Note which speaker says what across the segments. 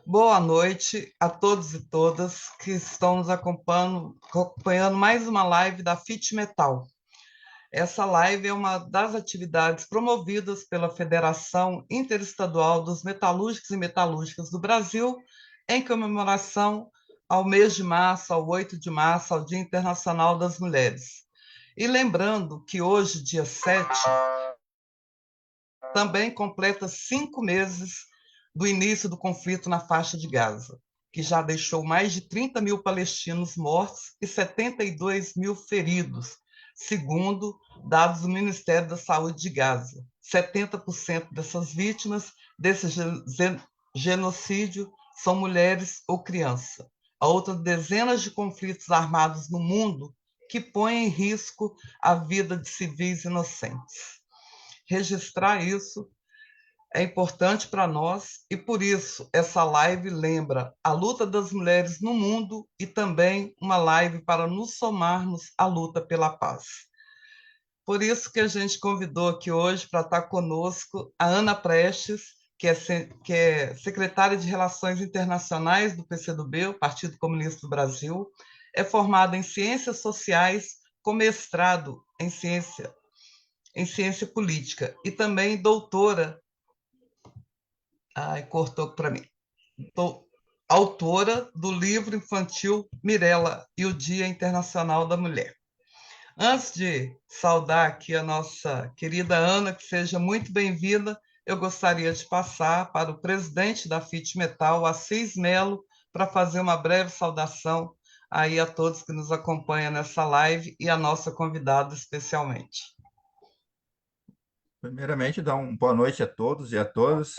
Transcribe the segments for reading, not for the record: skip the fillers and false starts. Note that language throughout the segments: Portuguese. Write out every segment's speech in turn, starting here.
Speaker 1: Boa noite a todos e todas que estão nos acompanhando mais uma live da Fit Metal. Essa live é uma das atividades promovidas pela Federação Interestadual dos Metalúrgicos e Metalúrgicas do Brasil, em comemoração ao mês de março, ao 8 de março, ao Dia Internacional das Mulheres. E lembrando que hoje, dia 7, também completa 5 meses do início do conflito na faixa de Gaza, que já deixou mais de 30 mil palestinos mortos e 72 mil feridos, segundo dados do Ministério da Saúde de Gaza. 70% dessas vítimas desse genocídio são mulheres ou crianças. Há outras dezenas de conflitos armados no mundo que põem em risco a vida de civis inocentes. Registrar isso é importante para nós e, por isso, essa live lembra a luta das mulheres no mundo e também uma live para nos somarmos à luta pela paz. Por isso que a gente convidou aqui hoje para estar conosco a Ana Prestes, que é secretária de Relações Internacionais do PCdoB, o Partido Comunista do Brasil, é formada em Ciências Sociais, com mestrado em ciência política e também doutora. Ai, cortou para mim. Autora do livro infantil Mirella e o Dia Internacional da Mulher. Antes de saudar aqui a nossa querida Ana, que seja muito bem-vinda, eu gostaria de passar para o presidente da FIT Metal, Assis Melo, para fazer uma breve saudação aí a todos que nos acompanham nessa live e a nossa convidada especialmente.
Speaker 2: Primeiramente, dar uma boa noite a todos e a todas.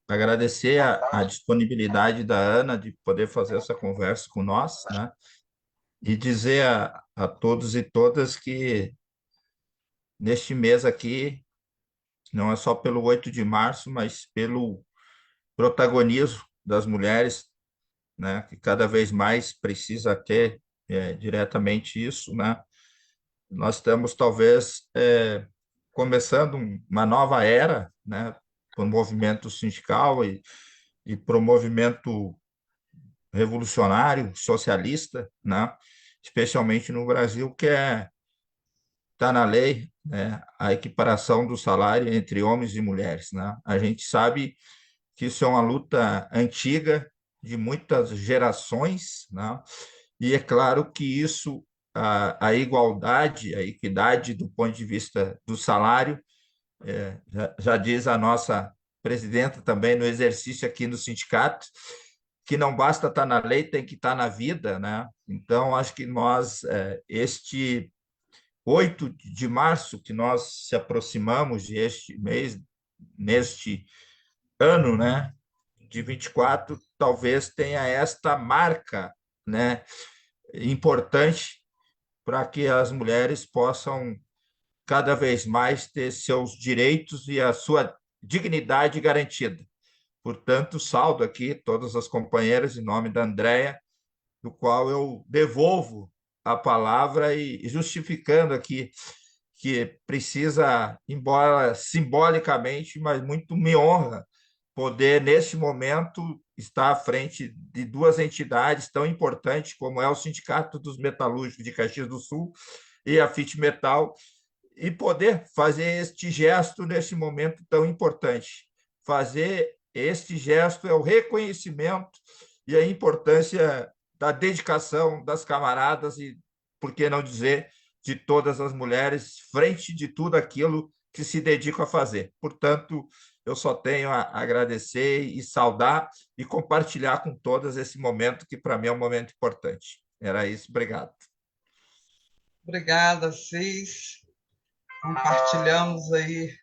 Speaker 2: Agradecer a disponibilidade da Ana de poder fazer essa conversa com nós, né? E dizer a todos e todas que neste mês aqui, não é só pelo 8 de março, mas pelo protagonismo das mulheres, né? Que cada vez mais precisa ter diretamente isso, né? Nós estamos talvez começando uma nova era, né? Para o movimento sindical e para o movimento revolucionário, socialista, né? Especialmente no Brasil, que está na lei, né? A equiparação do salário entre homens e mulheres, né? A gente sabe que isso é uma luta antiga, de muitas gerações, né? E é claro que isso, a igualdade, a equidade do ponto de vista do salário, já diz a nossa presidenta também no exercício aqui no sindicato, que não basta estar na lei, tem que estar na vida, né? Então, acho que nós, este 8 de março, que nós se aproximamos de este mês, neste ano, né, de 24, talvez tenha esta marca, né, importante para que as mulheres possam cada vez mais ter seus direitos e a sua dignidade garantida. Portanto, saldo aqui todas as companheiras em nome da Andréia, do qual eu devolvo a palavra e justificando aqui que precisa, embora simbolicamente, mas muito me honra poder, neste momento, estar à frente de duas entidades tão importantes como é o Sindicato dos Metalúrgicos de Caxias do Sul e a FIT Metal, e poder fazer este gesto neste momento tão importante. Fazer este gesto é o reconhecimento e a importância da dedicação das camaradas e, por que não dizer, de todas as mulheres frente de tudo aquilo que se dedicam a fazer. Portanto, eu só tenho a agradecer e saudar e compartilhar com todas esse momento que para mim é um momento importante. Era isso, obrigado.
Speaker 1: Obrigada, Cis. Compartilhamos aí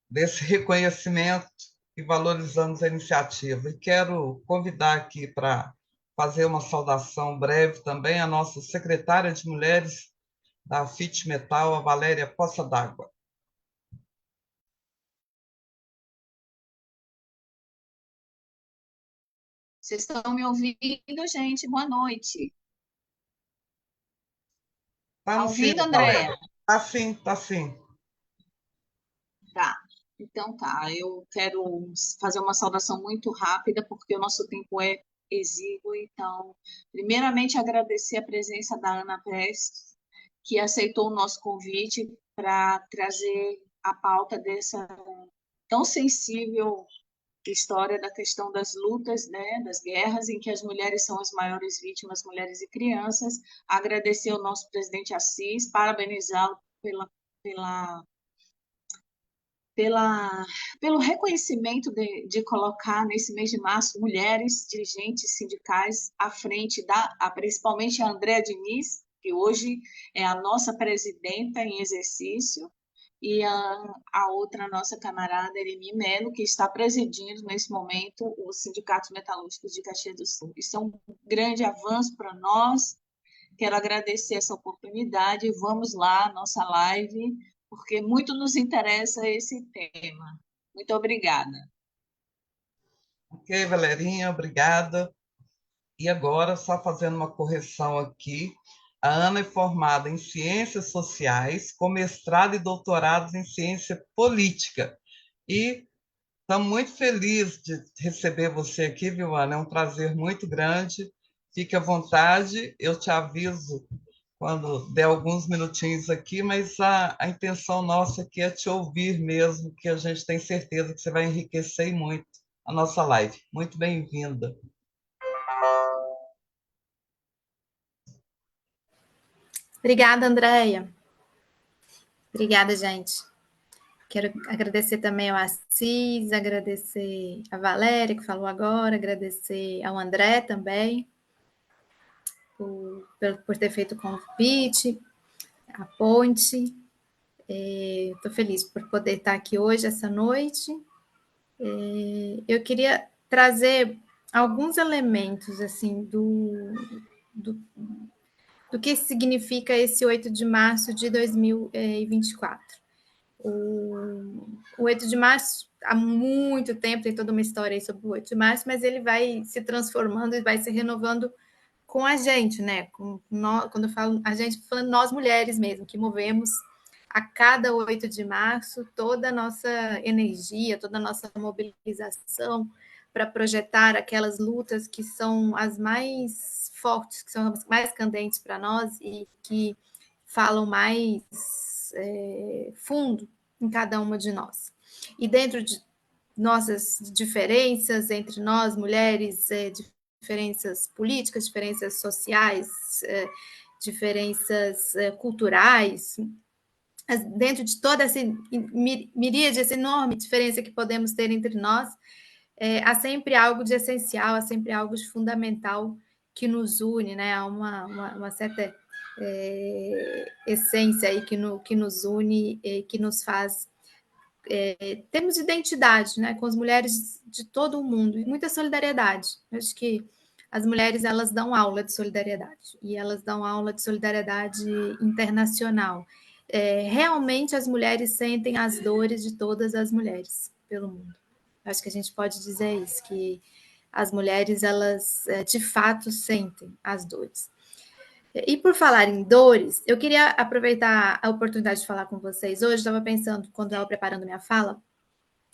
Speaker 1: desse reconhecimento e valorizamos a iniciativa. E quero convidar aqui para fazer uma saudação breve também a nossa secretária de Mulheres da FIT Metal, a Valéria Poça d'Água.
Speaker 3: Vocês estão me ouvindo, gente? Boa noite.
Speaker 1: Tá no
Speaker 3: ouvindo,
Speaker 1: fim,
Speaker 3: Andréia?
Speaker 1: Tá sim, tá sim.
Speaker 3: Tá. Então tá, eu quero fazer uma saudação muito rápida, porque o nosso tempo é exíguo. Então, primeiramente, agradecer a presença da Ana Prestes, que aceitou o nosso convite para trazer a pauta dessa tão sensível história da questão das lutas, né, das guerras, em que as mulheres são as maiores vítimas, mulheres e crianças. Agradecer ao nosso presidente Assis, parabenizá-lo pela pela, pelo reconhecimento de colocar nesse mês de março mulheres dirigentes sindicais à frente principalmente a Andréa Diniz, que hoje é a nossa presidenta em exercício, e a outra nossa camarada, Eremi Melo, que está presidindo nesse momento os sindicatos metalúrgicos de Caxias do Sul. Isso é um grande avanço para nós. Quero agradecer essa oportunidade. Vamos lá, nossa live, porque muito nos interessa esse tema. Muito obrigada.
Speaker 1: Ok, Valerinha, obrigada. E agora, só fazendo uma correção aqui, a Ana é formada em Ciências Sociais, com mestrado e doutorado em Ciência Política. E estamos muito felizes de receber você aqui, viu, Ana? É um prazer muito grande. Fique à vontade, eu te aviso quando der alguns minutinhos aqui, mas a intenção nossa aqui é te ouvir mesmo, que a gente tem certeza que você vai enriquecer muito a nossa live. Muito bem-vinda.
Speaker 4: Obrigada, Andréia. Obrigada, gente. Quero agradecer também ao Assis, agradecer a Valéria, que falou agora, agradecer ao André também, por ter feito o convite, a ponte. Estou feliz por poder estar aqui hoje, essa noite. Eu queria trazer alguns elementos assim do que significa esse 8 de março de 2024. O 8 de março, há muito tempo, tem toda uma história aí sobre o 8 de março, mas ele vai se transformando e vai se renovando com a gente, né? Quando eu falo a gente, falando nós mulheres mesmo, que movemos a cada 8 de março toda a nossa energia, toda a nossa mobilização para projetar aquelas lutas que são as mais fortes, que são as mais candentes para nós e que falam mais fundo em cada uma de nós. E dentro de nossas diferenças entre nós, mulheres, diferenças políticas, diferenças sociais, diferenças culturais, dentro de toda essa miríade, essa enorme diferença que podemos ter entre nós, há sempre algo de essencial, há sempre algo de fundamental que nos une, né? Há uma certa essência aí que nos une, que nos faz termos identidade, né, com as mulheres de todo o mundo e muita solidariedade. Eu acho que as mulheres elas dão aula de solidariedade e elas dão aula de solidariedade internacional. Realmente as mulheres sentem as dores de todas as mulheres pelo mundo. Eu acho que a gente pode dizer isso, que as mulheres elas de fato sentem as dores. E por falar em dores, eu queria aproveitar a oportunidade de falar com vocês hoje. Estava pensando, quando estava preparando minha fala,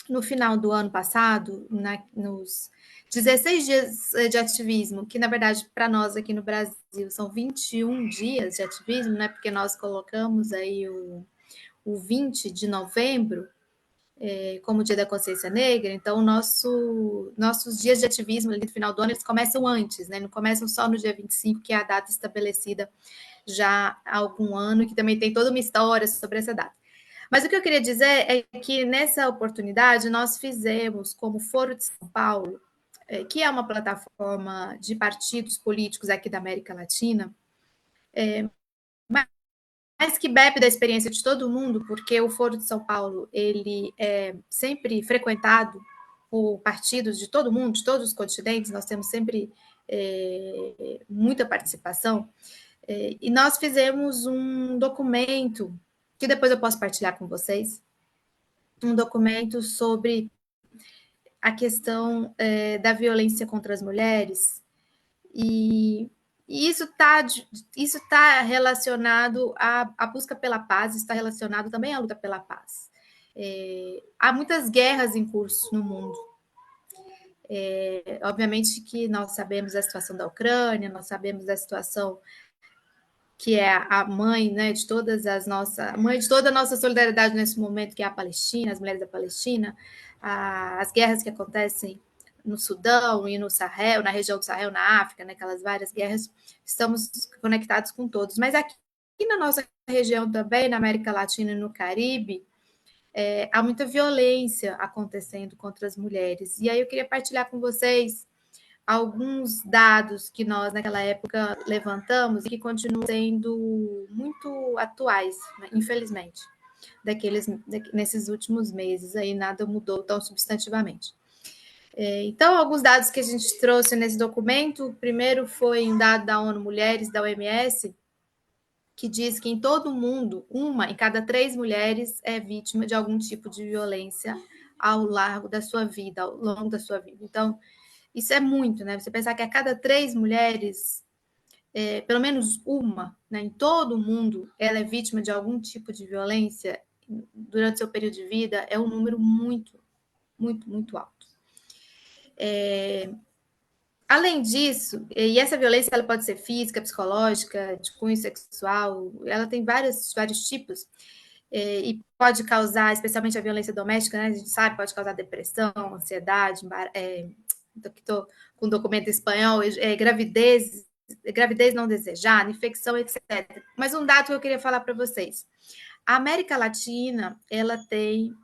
Speaker 4: no final do ano passado, nos 16 dias de ativismo, que na verdade para nós aqui no Brasil são 21 dias de ativismo, né? Porque nós colocamos aí o 20 de novembro como Dia da Consciência Negra, então nossos dias de ativismo ali no final do ano, eles começam antes, né? Não começam só no dia 25, que é a data estabelecida já há algum ano, que também tem toda uma história sobre essa data. Mas o que eu queria dizer é que nessa oportunidade nós fizemos, como Foro de São Paulo, que é uma plataforma de partidos políticos aqui da América Latina, mas que bebe da experiência de todo mundo, porque o Foro de São Paulo ele é sempre frequentado por partidos de todo mundo, de todos os continentes, nós temos sempre muita participação, e nós fizemos um documento, que depois eu posso partilhar com vocês, um documento sobre a questão da violência contra as mulheres, e E isso tá relacionado à busca pela paz, está relacionado também à luta pela paz. Há muitas guerras em curso no mundo. Obviamente que nós sabemos da situação da Ucrânia, nós sabemos da situação que é a mãe, né, de todas as nossas, mãe de toda a nossa solidariedade nesse momento, que é a Palestina, as mulheres da Palestina, as guerras que acontecem no Sudão e no Sahel, na região do Sahel, na África, né, aquelas várias guerras, estamos conectados com todos. Mas aqui na nossa região também, na América Latina e no Caribe, há muita violência acontecendo contra as mulheres. E aí eu queria partilhar com vocês alguns dados que nós, naquela época, levantamos e que continuam sendo muito atuais, né, infelizmente, nesses últimos meses. Aí nada mudou tão substantivamente. Então, alguns dados que a gente trouxe nesse documento, o primeiro foi um dado da ONU Mulheres, da OMS, que diz que em todo o mundo, 1 em cada 3 mulheres é vítima de algum tipo de violência ao longo da sua vida, Então, isso é muito, né? Você pensar que a cada 3 mulheres, pelo menos uma, né, em todo o mundo, ela é vítima de algum tipo de violência durante seu período de vida, é um número muito, muito, muito alto. Além disso, e essa violência ela pode ser física, psicológica, de cunho sexual, ela tem vários tipos, e pode causar, especialmente a violência doméstica, né? A gente sabe, pode causar depressão, ansiedade, estou com um documento em espanhol, gravidez não desejada, infecção, etc. Mas um dado que eu queria falar para vocês. A América Latina, ela tem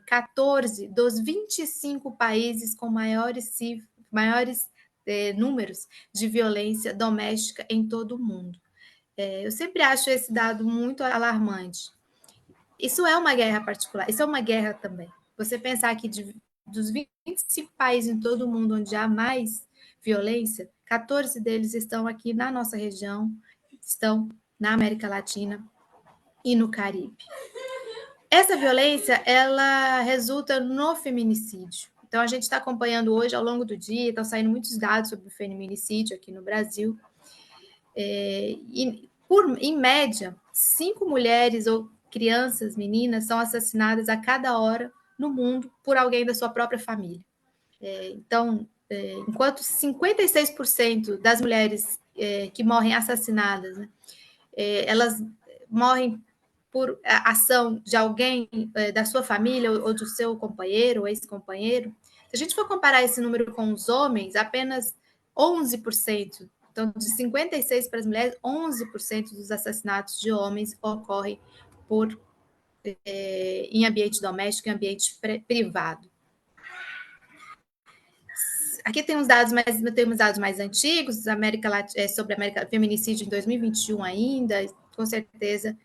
Speaker 4: 14 dos 25 países com maiores números de violência doméstica em todo o mundo. Eu sempre acho esse dado muito alarmante. Isso é uma guerra particular, isso é uma guerra também. Você pensar que dos 25 países em todo o mundo onde há mais violência, 14 deles estão aqui na nossa região, estão na América Latina e no Caribe. Essa violência, ela resulta no feminicídio. Então, a gente está acompanhando hoje, ao longo do dia, estão saindo muitos dados sobre o feminicídio aqui no Brasil. Em média, 5 mulheres ou crianças, meninas, são assassinadas a cada hora no mundo por alguém da sua própria família. Então, enquanto 56% das mulheres que morrem assassinadas, né, elas morrem por ação de alguém da sua família ou do seu companheiro ou ex-companheiro. Se a gente for comparar esse número com os homens, apenas 11%. Então, de 56% para as mulheres, 11% dos assassinatos de homens ocorrem em ambiente doméstico, em ambiente privado. Aqui tem uns dados mais antigos, sobre feminicídio em 2021 ainda, com certeza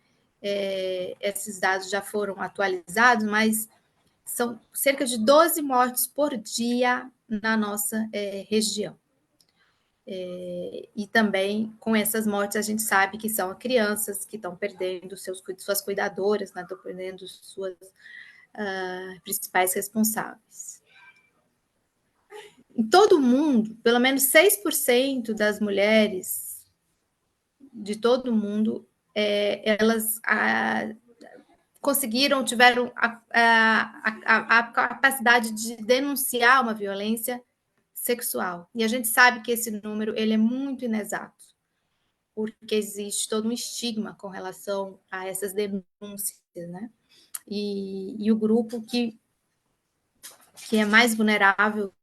Speaker 4: esses dados já foram atualizados, mas são cerca de 12 mortes por dia na nossa região. E também, com essas mortes, a gente sabe que são crianças que estão perdendo suas cuidadoras, né, estão perdendo suas principais responsáveis. Em todo o mundo, pelo menos 6% das mulheres de todo o mundo, elas tiveram a capacidade de denunciar uma violência sexual. E a gente sabe que esse número ele é muito inexato, porque existe todo um estigma com relação a essas denúncias, né? E o grupo que é mais vulnerável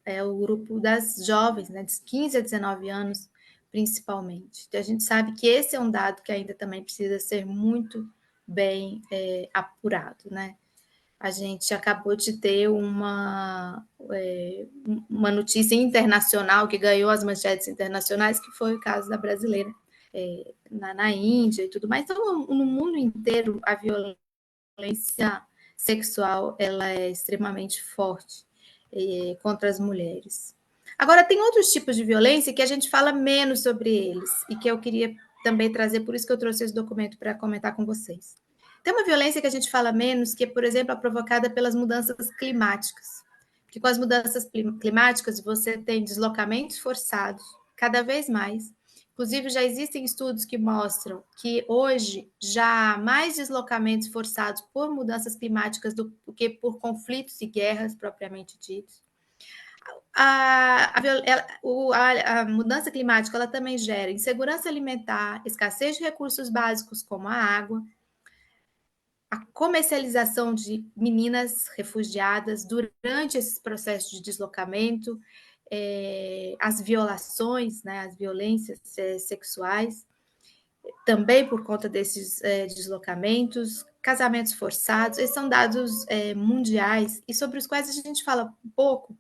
Speaker 4: é o grupo das jovens, né, de 15 a 19 anos, principalmente. Então, a gente sabe que esse é um dado que ainda também precisa ser muito bem apurado, né? A gente acabou de ter uma notícia internacional que ganhou as manchetes internacionais, que foi o caso da brasileira na Índia e tudo mais. Então, no mundo inteiro, a violência sexual ela é extremamente forte contra as mulheres. Agora, tem outros tipos de violência que a gente fala menos sobre eles e que eu queria também trazer, por isso que eu trouxe esse documento para comentar com vocês. Tem uma violência que a gente fala menos, que é, por exemplo, a provocada pelas mudanças climáticas. Porque com as mudanças climáticas você tem deslocamentos forçados, cada vez mais, Inclusive, já existem estudos que mostram que hoje já há mais deslocamentos forçados por mudanças climáticas do que por conflitos e guerras propriamente ditos. A mudança climática ela também gera insegurança alimentar, escassez de recursos básicos como a água, a comercialização de meninas refugiadas durante esses processos de deslocamento, as violações, né, as violências sexuais, também por conta desses deslocamentos, casamentos forçados, esses são dados mundiais e sobre os quais a gente fala um pouco,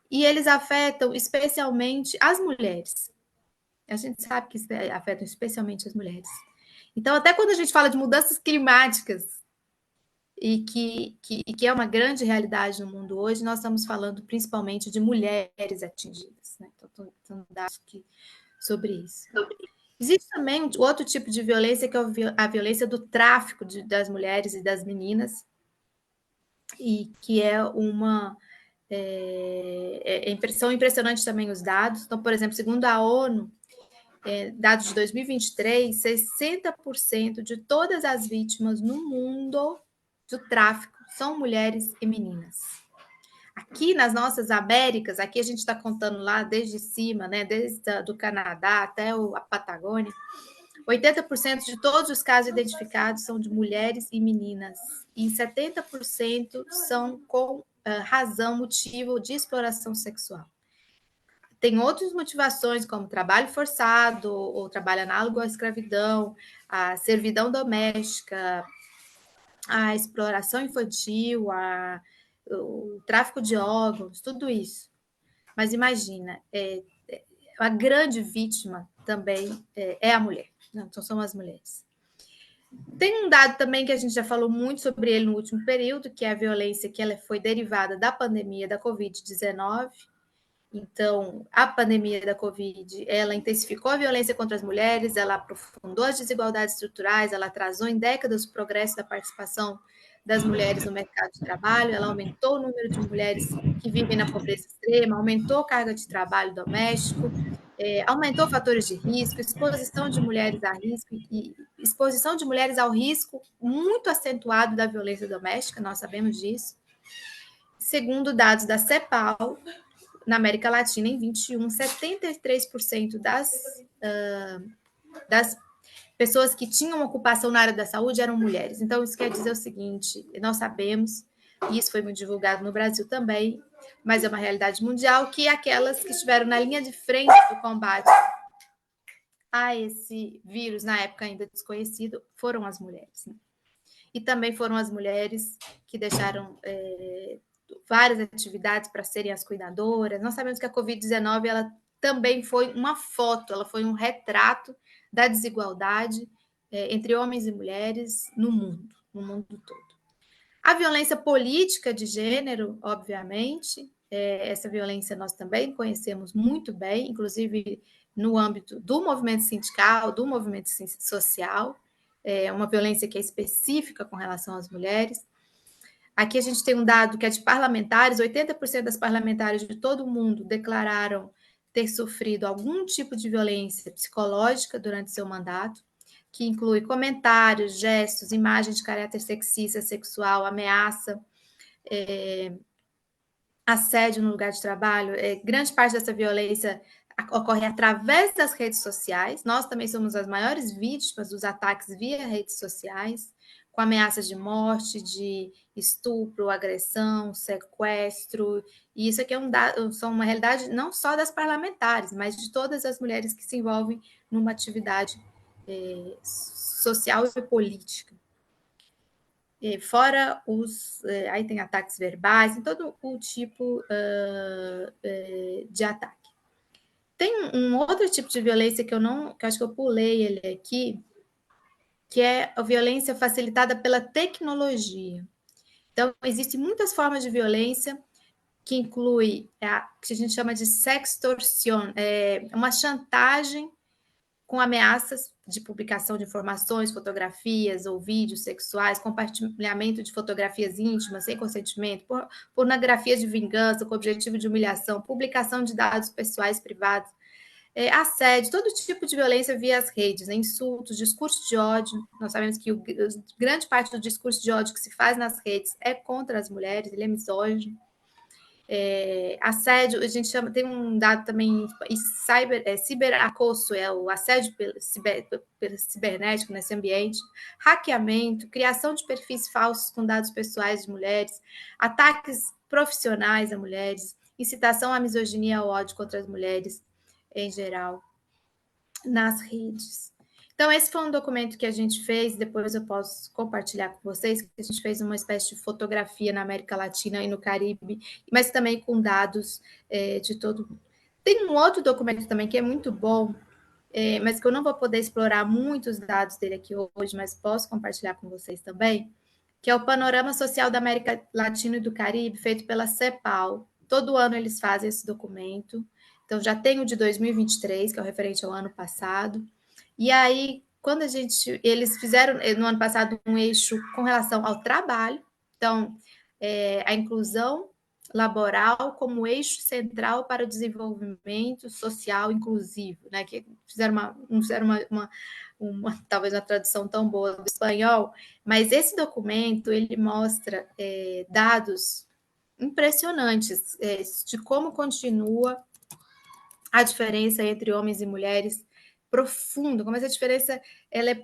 Speaker 4: e eles afetam especialmente as mulheres. A gente sabe que afetam especialmente as mulheres. Então, até quando a gente fala de mudanças climáticas, e que é uma grande realidade no mundo hoje, nós estamos falando principalmente de mulheres atingidas. Né? Então, são dados sobre isso. Existe também outro tipo de violência, que é a violência do tráfico das mulheres e das meninas, e que é uma... são impressionantes também os dados. Então, por exemplo, segundo a ONU, dados de 2023, 60% de todas as vítimas no mundo do tráfico são mulheres e meninas. Aqui nas nossas Américas, aqui a gente está contando lá desde cima, né, desde do Canadá até a Patagônia, 80% de todos os casos identificados são de mulheres e meninas, e 70% são com razão, motivo de exploração sexual. Tem outras motivações, como trabalho forçado, ou trabalho análogo à escravidão, a servidão doméstica, a exploração infantil, o tráfico de órgãos, tudo isso. Mas imagina, a grande vítima também é a mulher, então são as mulheres. Tem um dado também que a gente já falou muito sobre ele no último período, que é a violência que ela foi derivada da pandemia da Covid-19. Então, a pandemia da Covid, ela intensificou a violência contra as mulheres, ela aprofundou as desigualdades estruturais, ela atrasou em décadas o progresso da participação das mulheres no mercado de trabalho, ela aumentou o número de mulheres que vivem na pobreza extrema, aumentou a carga de trabalho doméstico, aumentou fatores de risco, exposição de mulheres a risco e exposição de mulheres ao risco muito acentuado da violência doméstica, nós sabemos disso. Segundo dados da CEPAL, na América Latina, em 21, 73% das pessoas que tinham ocupação na área da saúde eram mulheres. Então, isso quer dizer o seguinte, nós sabemos, e isso foi muito divulgado no Brasil também, mas é uma realidade mundial, que aquelas que estiveram na linha de frente do combate a esse vírus, na época ainda desconhecido, foram as mulheres. Né? E também foram as mulheres que deixaram várias atividades para serem as cuidadoras. Nós sabemos que a Covid-19 ela também foi uma foto, ela foi um retrato da desigualdade entre homens e mulheres no mundo todo. A violência política de gênero, obviamente, essa violência nós também conhecemos muito bem, inclusive no âmbito do movimento sindical, do movimento social, uma violência que é específica com relação às mulheres. Aqui a gente tem um dado que é de parlamentares, 80% das parlamentares de todo o mundo declararam ter sofrido algum tipo de violência psicológica durante seu mandato, que inclui comentários, gestos, imagens de caráter sexista, sexual, ameaça, assédio no lugar de trabalho. Grande parte dessa violência ocorre através das redes sociais. Nós também somos as maiores vítimas dos ataques via redes sociais, com ameaças de morte, de estupro, agressão, sequestro. E isso aqui são uma realidade não só das parlamentares, mas de todas as mulheres que se envolvem numa atividade social e política. Fora aí tem ataques verbais, tem todo o tipo de ataque. Tem um outro tipo de violência que eu acho que eu pulei ele aqui, que é a violência facilitada pela tecnologia. Então, existem muitas formas de violência, que inclui que a gente chama de sextorsion, uma chantagem com ameaças de publicação de informações, fotografias ou vídeos sexuais, compartilhamento de fotografias íntimas sem consentimento, pornografia de vingança com objetivo de humilhação, publicação de dados pessoais privados, assédio, todo tipo de violência via as redes, né? Insultos, discurso de ódio. Nós sabemos que grande parte do discurso de ódio que se faz nas redes é contra as mulheres, ele é misógino. Assédio, a gente chama, tem um dado também, ciberacosso, é o assédio pelo cibernético nesse ambiente, hackeamento, criação de perfis falsos com dados pessoais de mulheres, ataques profissionais a mulheres, incitação à misoginia e ao ódio contra as mulheres em geral, nas redes. Então, esse foi um documento que a gente fez, depois eu posso compartilhar com vocês, que a gente fez uma espécie de fotografia na América Latina e no Caribe, mas também com dados de todo mundo. Tem um outro documento também que é muito bom, mas que eu não vou poder explorar muitos dados dele aqui hoje, mas posso compartilhar com vocês também, que é o Panorama Social da América Latina e do Caribe, feito pela CEPAL. Todo ano eles fazem esse documento. Então, já tem o de 2023, que é o referente ao ano passado. E aí, quando eles fizeram no ano passado um eixo com relação ao trabalho, então, a inclusão laboral como eixo central para o desenvolvimento social inclusivo, né? Que não fizeram talvez uma tradução tão boa do espanhol, mas esse documento ele mostra dados impressionantes de como continua a diferença entre homens e mulheres profunda, como essa diferença ela é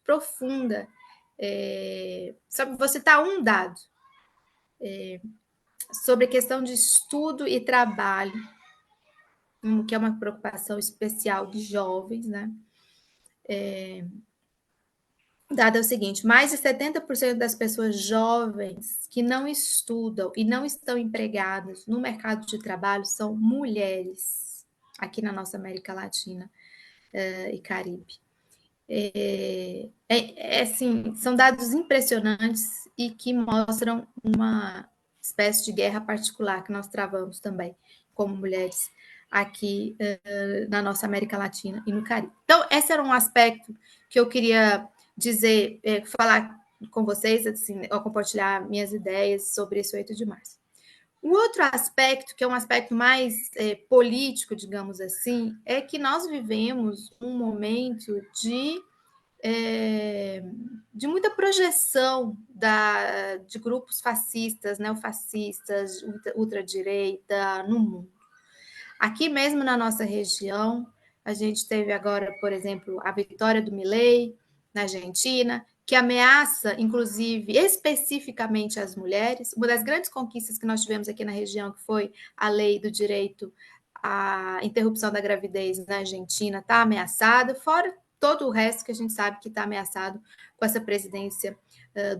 Speaker 4: profunda. Sabe, vou citar um dado sobre a questão de estudo e trabalho, que é uma preocupação especial de jovens, né? O dado é o seguinte: mais de 70% das pessoas jovens que não estudam e não estão empregadas no mercado de trabalho são mulheres, aqui na nossa América Latina e Caribe. Assim, são dados impressionantes e que mostram uma espécie de guerra particular que nós travamos também, como mulheres, aqui na nossa América Latina e no Caribe. Então, esse era um aspecto que eu queria dizer, falar com vocês, assim, ao compartilhar minhas ideias sobre esse 8 de março. O outro aspecto, que é um aspecto mais político, digamos assim, é que nós vivemos um momento de muita projeção de grupos fascistas, neofascistas, ultradireita no mundo. Aqui mesmo na nossa região, a gente teve agora, por exemplo, a vitória do Milei na Argentina, que ameaça, inclusive, especificamente as mulheres. Uma das grandes conquistas que nós tivemos aqui na região, que foi a lei do direito à interrupção da gravidez na Argentina, está ameaçada, fora todo o resto que a gente sabe que está ameaçado com essa presidência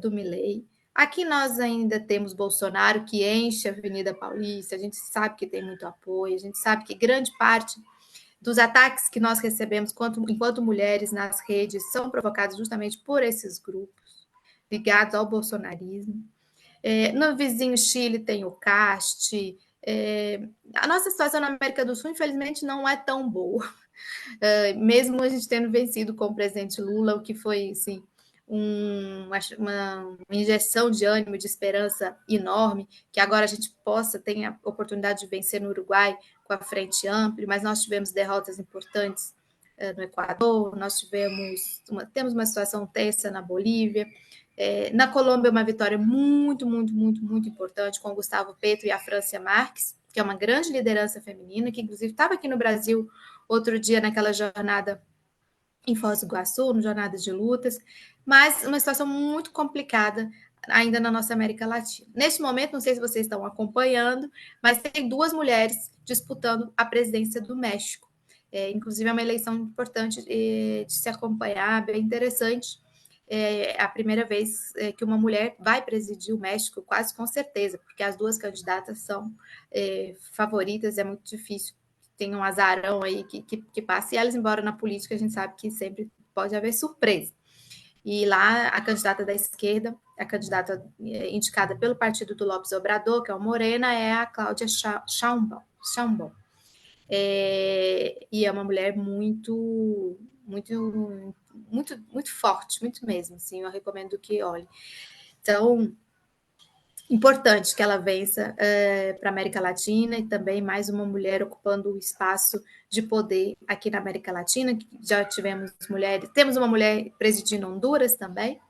Speaker 4: do Milei. Aqui nós ainda temos Bolsonaro, que enche a Avenida Paulista, a gente sabe que tem muito apoio, a gente sabe que grande parte dos ataques que nós recebemos enquanto mulheres nas redes são provocados justamente por esses grupos ligados ao bolsonarismo. No vizinho Chile tem o CAST. A nossa situação na América do Sul, infelizmente, não é tão boa. Mesmo a gente tendo vencido com o presidente Lula, o que foi assim, uma injeção de ânimo, de esperança enorme, que agora a gente ter a oportunidade de vencer no Uruguai com a frente ampla, mas nós tivemos derrotas importantes no Equador, nós temos uma situação tensa na Bolívia, na Colômbia uma vitória muito, muito, muito, muito importante com o Gustavo Petro e a Francia Marques, que é uma grande liderança feminina, que inclusive estava aqui no Brasil outro dia naquela jornada em Foz do Iguaçu, no Jornada de Lutas, mas uma situação muito complicada ainda na nossa América Latina. Neste momento, não sei se vocês estão acompanhando, mas tem duas mulheres disputando a presidência do México. Inclusive, é uma eleição importante de se acompanhar, bem interessante. É a primeira vez que uma mulher vai presidir o México, quase com certeza, porque as duas candidatas são favoritas, é muito difícil. Tem um azarão aí que passa, e elas, embora na política, a gente sabe que sempre pode haver surpresa. E lá, a candidata da esquerda, a candidata indicada pelo partido do López Obrador, que é o Morena, é a Cláudia Sheinbaum. E é uma mulher muito, muito, muito, muito forte, muito mesmo, assim, eu recomendo que olhe. Então, importante que ela vença para a América Latina, e também mais uma mulher ocupando o espaço de poder aqui na América Latina. Já tivemos mulheres, temos uma mulher presidindo Honduras também,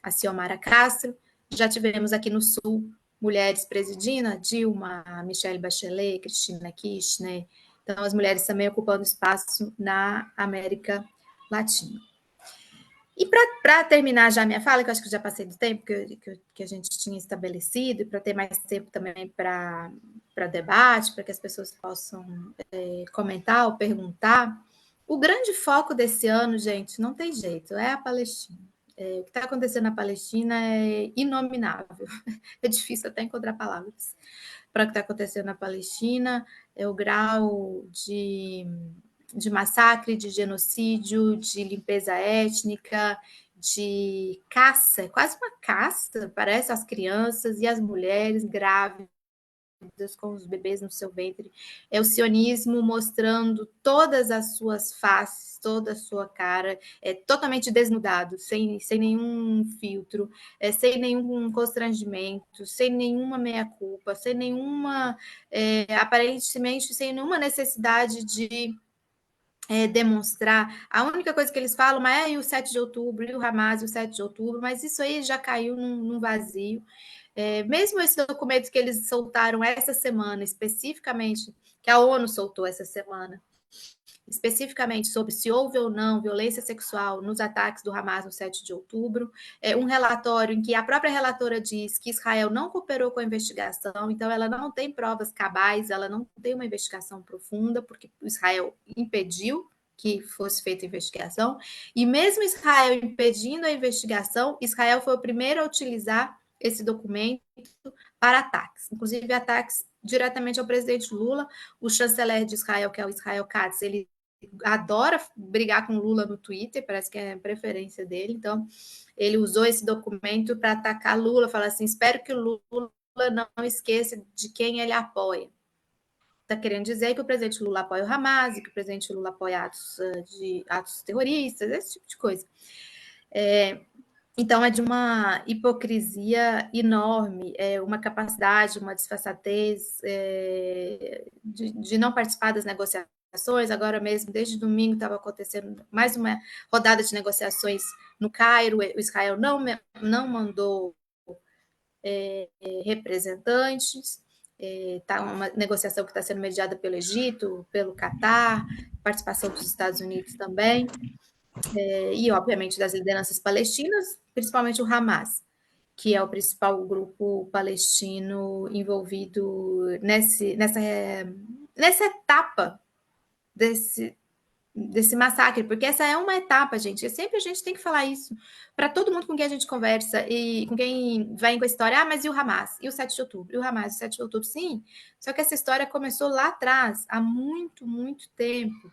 Speaker 4: a Xiomara Castro. Já tivemos aqui no Sul mulheres presidindo, a Dilma, a Michelle Bachelet, Cristina Kirchner. Então, as mulheres também ocupando espaço na América Latina. E para terminar já a minha fala, que eu acho que já passei do tempo que a gente tinha estabelecido, e para ter mais tempo também para debate, para que as pessoas possam comentar ou perguntar, o grande foco desse ano, gente, não tem jeito, é a Palestina. O que está acontecendo na Palestina é inominável. É difícil até encontrar palavras para o que está acontecendo na Palestina, é o grau de massacre, de genocídio, de limpeza étnica, de caça, quase uma caça, parece, as crianças e as mulheres grávidas com os bebês no seu ventre. É o sionismo mostrando todas as suas faces, toda a sua cara, totalmente desnudado, sem nenhum filtro, sem nenhum constrangimento, sem nenhuma meia-culpa, sem nenhuma, aparentemente, sem nenhuma necessidade de demonstrar. A única coisa que eles falam é o 7 de outubro, e o Hamas e o 7 de outubro, mas isso aí já caiu num vazio. Mesmo esse documento que eles soltaram essa semana, especificamente, que a ONU soltou essa semana, especificamente sobre se houve ou não violência sexual nos ataques do Hamas no 7 de outubro, um relatório em que a própria relatora diz que Israel não cooperou com a investigação, então ela não tem provas cabais, ela não tem uma investigação profunda, porque Israel impediu que fosse feita a investigação, e mesmo Israel impedindo a investigação, Israel foi o primeiro a utilizar esse documento para ataques, inclusive ataques diretamente ao presidente Lula. O chanceler de Israel, que é o Israel Katz, ele adora brigar com Lula no Twitter, parece que é a preferência dele, então ele usou esse documento para atacar Lula, falar assim, espero que o Lula não esqueça de quem ele apoia. Está querendo dizer que o presidente Lula apoia o Hamas, que o presidente Lula apoia atos terroristas, esse tipo de coisa. Então, é de uma hipocrisia enorme, uma capacidade, uma disfarçatez de não participar das negociações. Agora mesmo, desde domingo, estava acontecendo mais uma rodada de negociações no Cairo. O Israel não mandou representantes. Está uma negociação que está sendo mediada pelo Egito, pelo Catar, participação dos Estados Unidos também. E, obviamente, das lideranças palestinas, principalmente o Hamas, que é o principal grupo palestino envolvido nessa etapa desse massacre, porque essa é uma etapa, gente, e sempre a gente tem que falar isso para todo mundo com quem a gente conversa e com quem vem com a história, mas e o Hamas? E o 7 de outubro? E o Hamas? E o 7 de outubro? Sim, só que essa história começou lá atrás, há muito, muito tempo.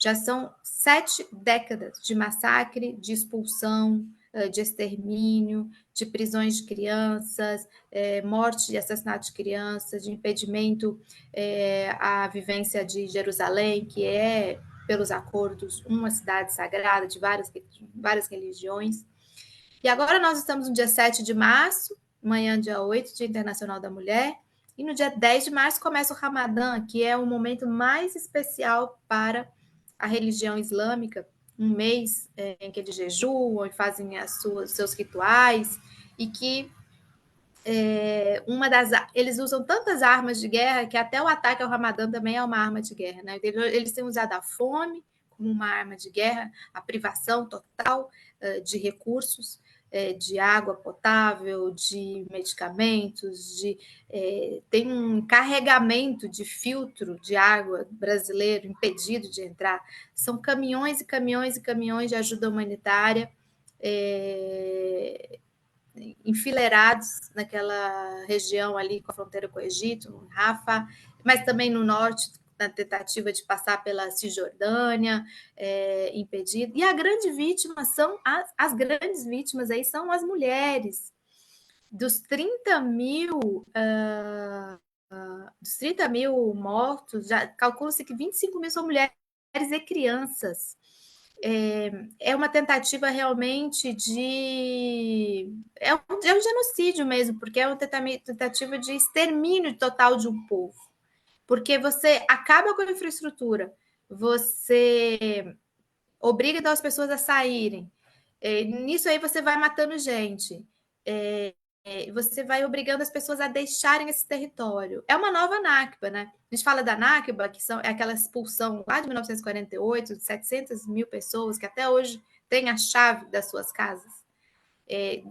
Speaker 4: Já são 7 décadas de massacre, de expulsão, de extermínio, de prisões de crianças, morte e assassinato de crianças, de impedimento à vivência de Jerusalém, que é, pelos acordos, uma cidade sagrada de várias religiões. E agora nós estamos no dia 7 de março, amanhã, dia 8, Dia Internacional da Mulher, e no dia 10 de março começa o Ramadã, que é o momento mais especial para a religião islâmica, um mês em que eles jejuam e fazem seus rituais, e que eles usam tantas armas de guerra que até o ataque ao Ramadã também é uma arma de guerra, né? Eles têm usado a fome como uma arma de guerra, a privação total de recursos, de água potável, de medicamentos, tem um carregamento de filtro de água brasileiro impedido de entrar. São caminhões e caminhões e caminhões de ajuda humanitária enfileirados naquela região ali com a fronteira com o Egito, no Rafah, mas também no norte, na tentativa de passar pela Cisjordânia, impedido. E a grande vítima são as grandes vítimas aí são as mulheres. Dos 30 mil mortos, já calcula-se que 25 mil são mulheres e crianças. é uma tentativa realmente de... É um genocídio mesmo, porque é uma tentativa de extermínio total de um povo. Porque você acaba com a infraestrutura, você obriga as pessoas a saírem. Nisso aí você vai matando gente. Você vai obrigando as pessoas a deixarem esse território. É uma nova Nakba, né? A gente fala da Nakba, que é aquela expulsão lá de 1948, de 700 mil pessoas, que até hoje têm a chave das suas casas.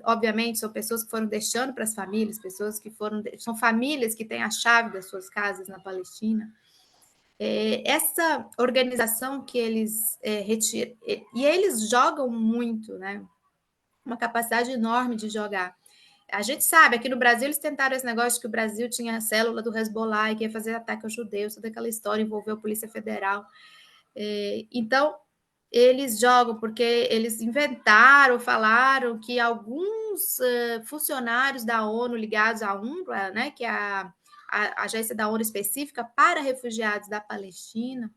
Speaker 4: Obviamente, são pessoas que foram deixando para as famílias, pessoas que são famílias que têm a chave das suas casas na Palestina. Essa organização que eles retiram, e eles jogam muito, né? Uma capacidade enorme de jogar. A gente sabe, aqui no Brasil eles tentaram esse negócio de que o Brasil tinha a célula do Hezbollah e que ia fazer ataque aos judeus, toda aquela história envolveu a Polícia Federal. Então, eles jogam porque eles inventaram, falaram que alguns funcionários da ONU ligados à UNRWA, né, que é a agência da ONU específica para refugiados da Palestina,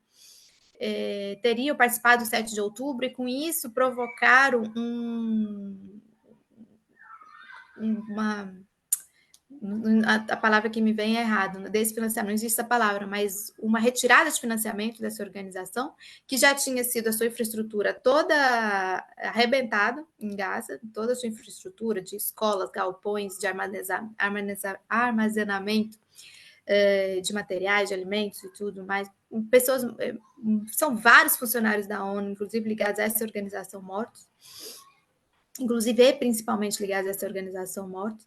Speaker 4: teriam participado do 7 de outubro e, com isso, provocaram uma... A palavra que me vem é errada, desse financiamento, não existe essa palavra, mas uma retirada de financiamento dessa organização, que já tinha sido a sua infraestrutura toda arrebentada em Gaza, toda a sua infraestrutura de escolas, galpões, de armazenamento de materiais, de alimentos e tudo mais. Pessoas, são vários funcionários da ONU, inclusive ligados a essa organização mortos, inclusive e principalmente ligados a essa organização mortos.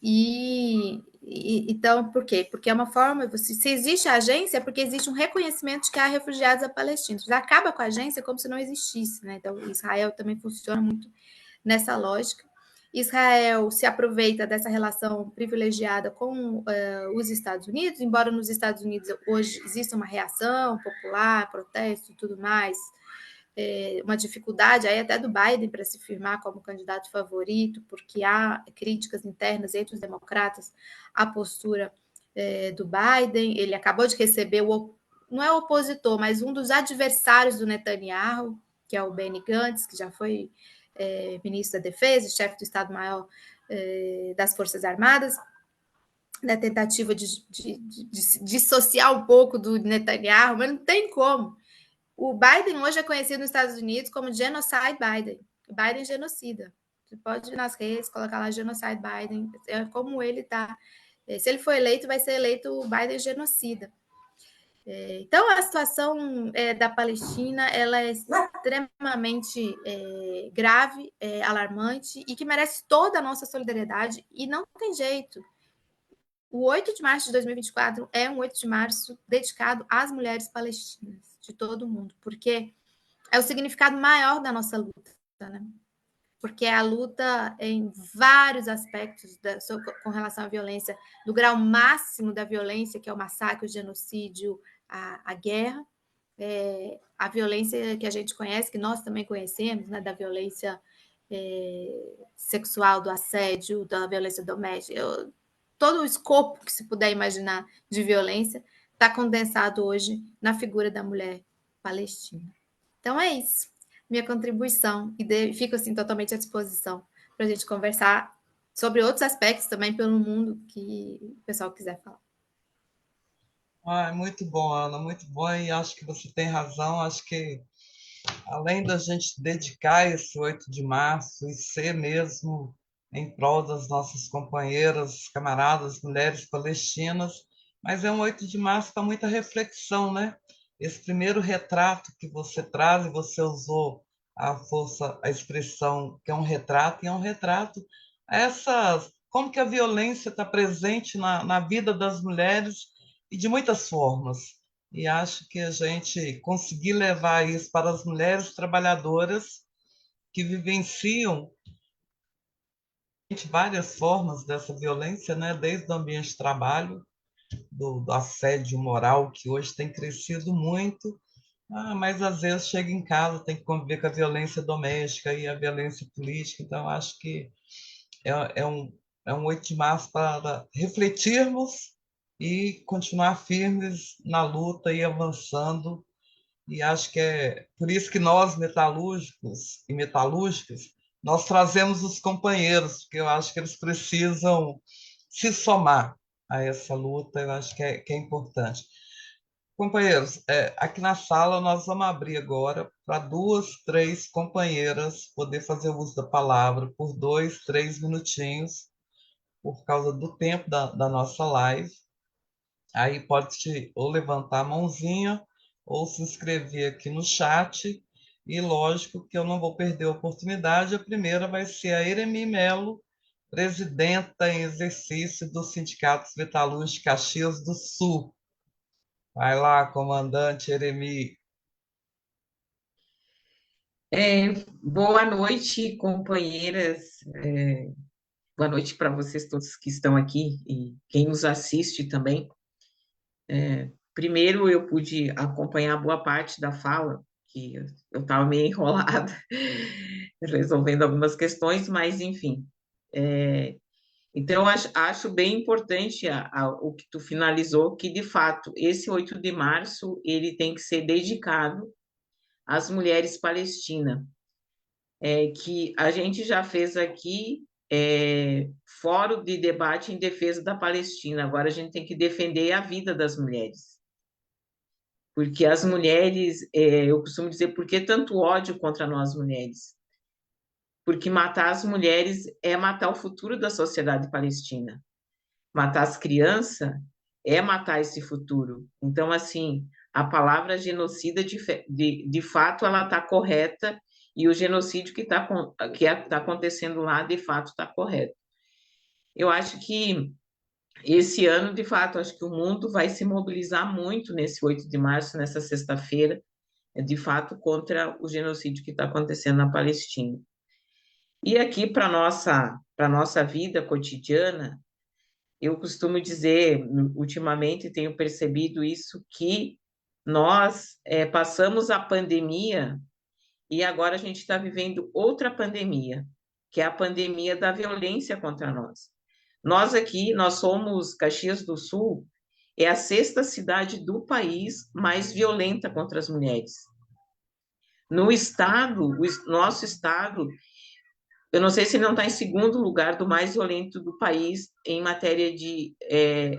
Speaker 4: Então, por quê? Porque é uma forma, se existe a agência, é porque existe um reconhecimento de que há refugiados palestinos. Você acaba com a agência como se não existisse, né? Então, Israel também funciona muito nessa lógica. Israel se aproveita dessa relação privilegiada com os Estados Unidos, embora nos Estados Unidos hoje exista uma reação popular, protesto e tudo mais, uma dificuldade aí até do Biden para se firmar como candidato favorito, porque há críticas internas entre os democratas à postura do Biden. Ele acabou de receber não é o opositor, mas um dos adversários do Netanyahu, que é o Benny Gantz, que já foi ministro da Defesa, chefe do Estado-Maior das Forças Armadas, na tentativa de dissociar um pouco do Netanyahu, mas não tem como. O Biden hoje é conhecido nos Estados Unidos como Genocide Biden, Biden genocida. Você pode ir nas redes, colocar lá Genocide Biden, é como ele está. Se ele for eleito, vai ser eleito o Biden genocida. Então, a situação da Palestina ela é extremamente grave, alarmante, e que merece toda a nossa solidariedade, e não tem jeito. O 8 de março de 2024 é um 8 de março dedicado às mulheres palestinas de todo o mundo, porque é o significado maior da nossa luta, né? Porque é a luta em vários aspectos com relação à violência, do grau máximo da violência, que é o massacre, o genocídio, a guerra, a violência que a gente conhece, que nós também conhecemos, né, da violência sexual, do assédio, da violência doméstica, todo o escopo que se puder imaginar de violência está condensado hoje na figura da mulher palestina. Então é isso, minha contribuição, e fico assim totalmente à disposição para a gente conversar sobre outros aspectos também pelo mundo que o pessoal quiser falar.
Speaker 1: Muito bom, Ana, muito bom, e acho que você tem razão. Acho que, além da gente dedicar esse 8 de março e ser mesmo em prol das nossas companheiras, camaradas, mulheres palestinas, mas é um 8 de março para muita reflexão, né? Esse primeiro retrato que você traz, e você usou a expressão que é um retrato, e é um retrato como que a violência está presente na vida das mulheres e de muitas formas. E acho que a gente conseguir levar isso para as mulheres trabalhadoras que vivenciam várias formas dessa violência, né? Desde o ambiente de trabalho, do assédio moral, que hoje tem crescido muito, mas às vezes chega em casa, tem que conviver com a violência doméstica e a violência política. Então, acho que é um 8 de março para refletirmos e continuar firmes na luta e avançando e acho que é por isso que nós, metalúrgicos e metalúrgicas, nós trazemos os companheiros, porque eu acho que eles precisam se somar a essa luta, eu acho que é importante. Companheiros, aqui na sala nós vamos abrir agora para duas, três companheiras poder fazer uso da palavra por 2, 3 minutinhos, por causa do tempo da nossa live. Aí pode ou levantar a mãozinha ou se inscrever aqui no chat. E lógico que eu não vou perder a oportunidade. A primeira vai ser a Eremi Melo, presidenta em exercício do Sindicato Metalúrgico de Caxias do Sul. Vai lá, comandante Eremi.
Speaker 5: Boa noite, companheiras. Boa noite para vocês todos que estão aqui e quem nos assiste também. Primeiro, eu pude acompanhar boa parte da fala, que eu estava meio enrolada, resolvendo algumas questões, mas enfim. Então, eu acho bem importante o que tu finalizou, que de fato, esse 8 de março, ele tem que ser dedicado às mulheres palestinas. Que a gente já fez aqui fórum de debate em defesa da Palestina. Agora a gente tem que defender a vida das mulheres. Porque as mulheres, eu costumo dizer, por que tanto ódio contra nós mulheres? Porque matar as mulheres é matar o futuro da sociedade palestina. Matar as crianças é matar esse futuro. Então, assim, a palavra genocida, de fato, ela está correta, e o genocídio que tá acontecendo lá, de fato, está correto. Eu acho que esse ano, de fato, acho que o mundo vai se mobilizar muito nesse 8 de março, nessa sexta-feira, de fato, contra o genocídio que está acontecendo na Palestina. E aqui, para a nossa vida cotidiana, eu costumo dizer, ultimamente tenho percebido isso, que nós passamos a pandemia e agora a gente está vivendo outra pandemia, que é a pandemia da violência contra nós. Nós somos, Caxias do Sul, é a 6ª cidade do país mais violenta contra as mulheres. No estado, nosso estado, eu não sei se não está em segundo lugar do mais violento do país em matéria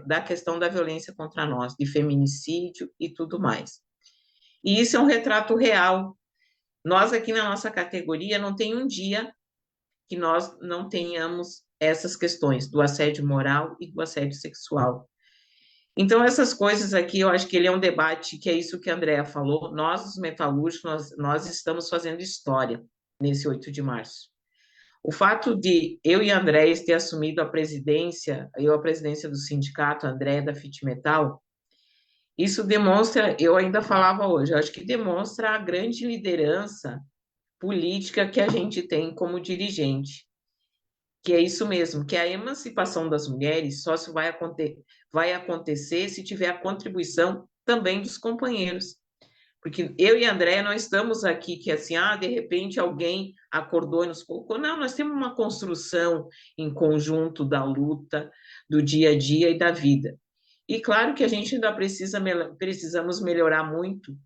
Speaker 5: da questão da violência contra nós, de feminicídio e tudo mais. E isso é um retrato real. Nós aqui na nossa categoria não tem um dia que nós não tenhamos essas questões do assédio moral e do assédio sexual. Então, essas coisas aqui, eu acho que ele é um debate, que é isso que a Andrea falou, nós, os metalúrgicos, nós estamos fazendo história nesse 8 de março. O fato de eu e a Andrea ter assumido a presidência do sindicato, a Andrea da FIT Metal, isso demonstra, eu ainda falava hoje, eu acho que demonstra a grande liderança política que a gente tem como dirigente, que é isso mesmo, que a emancipação das mulheres só vai acontecer se tiver a contribuição também dos companheiros. Porque eu e a André, não estamos aqui que assim, de repente alguém acordou e nos colocou. Não, nós temos uma construção em conjunto da luta, do dia a dia e da vida. E claro que a gente ainda precisamos melhorar muito,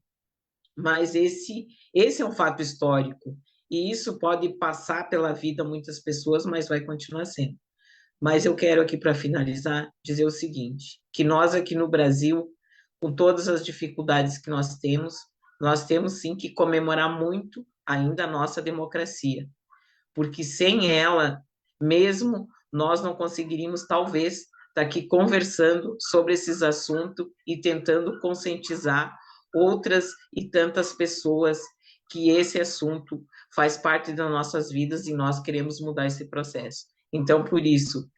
Speaker 5: mas esse é um fato histórico. E isso pode passar pela vida muitas pessoas, mas vai continuar sendo. Mas eu quero aqui, para finalizar, dizer o seguinte, que nós aqui no Brasil, com todas as dificuldades que nós temos sim que comemorar muito ainda a nossa democracia, porque sem ela, mesmo nós não conseguiríamos, talvez, estar aqui conversando sobre esses assuntos e tentando conscientizar outras e tantas pessoas que esse assunto faz parte das nossas vidas e nós queremos mudar esse processo. Então, por isso,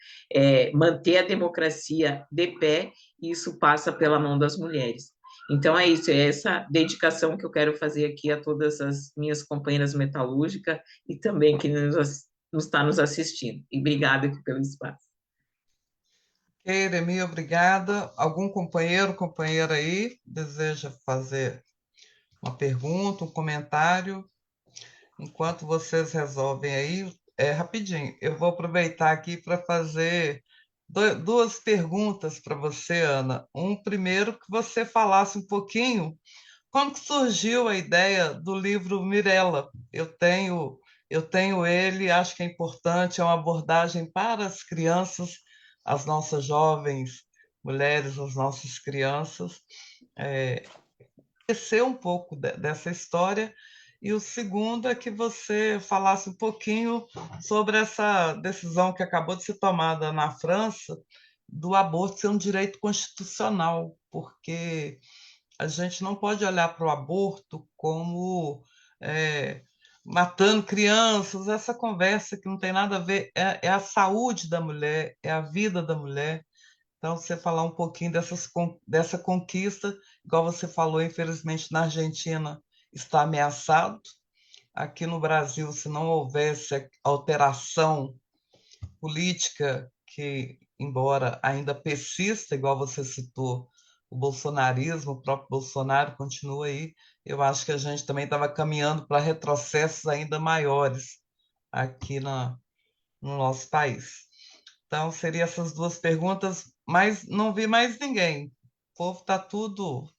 Speaker 5: manter a democracia de pé, isso passa pela mão das mulheres. Então, é isso, é essa dedicação que eu quero fazer aqui a todas as minhas companheiras metalúrgicas e também que nos está nos assistindo. E obrigada aqui pelo espaço.
Speaker 1: Eremi, obrigada. Algum companheira aí deseja fazer uma pergunta, um comentário? Enquanto vocês resolvem aí, rapidinho, eu vou aproveitar aqui para fazer duas perguntas para você, Ana. Primeiro, que você falasse um pouquinho como que surgiu a ideia do livro Mirella? Eu tenho ele, acho que é importante, é uma abordagem para as crianças, as nossas jovens mulheres, as nossas crianças, conhecer um pouco dessa história. E o segundo é que você falasse um pouquinho sobre essa decisão que acabou de ser tomada na França do aborto ser um direito constitucional, porque a gente não pode olhar para o aborto como matando crianças, essa conversa que não tem nada a ver, é a saúde da mulher, é a vida da mulher. Então, você falar um pouquinho dessa conquista, igual você falou, infelizmente na Argentina está ameaçado. Aqui no Brasil, se não houvesse alteração política, que, embora ainda persista, igual você citou, o bolsonarismo, o próprio Bolsonaro continua aí, eu acho que a gente também estava caminhando para retrocessos ainda maiores aqui no nosso país. Então, seriam essas duas perguntas, mas não vi mais ninguém. O povo está tudo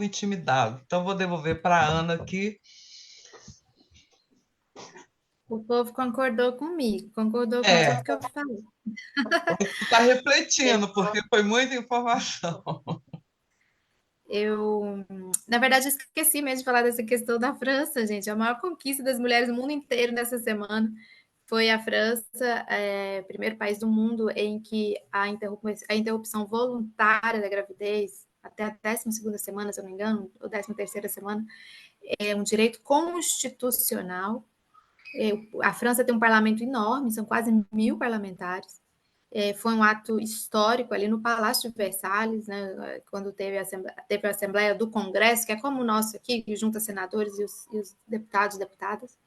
Speaker 1: intimidado. Então, vou devolver para a Ana aqui.
Speaker 4: O povo concordou comigo, concordou com tudo que eu falei.
Speaker 1: Está refletindo, porque foi muita informação.
Speaker 4: Na verdade, esqueci mesmo de falar dessa questão da França, gente. A maior conquista das mulheres no mundo inteiro nessa semana foi a França, primeiro país do mundo em que a interrupção voluntária da gravidez, até a 12ª semana, se eu não me engano, ou 13ª semana, é um direito constitucional. A França tem um parlamento enorme, são quase 1.000 parlamentares. Foi um ato histórico ali no Palácio de Versalhes, né, quando teve a Assembleia do Congresso, que é como o nosso aqui, que junta senadores e os deputados e deputadas.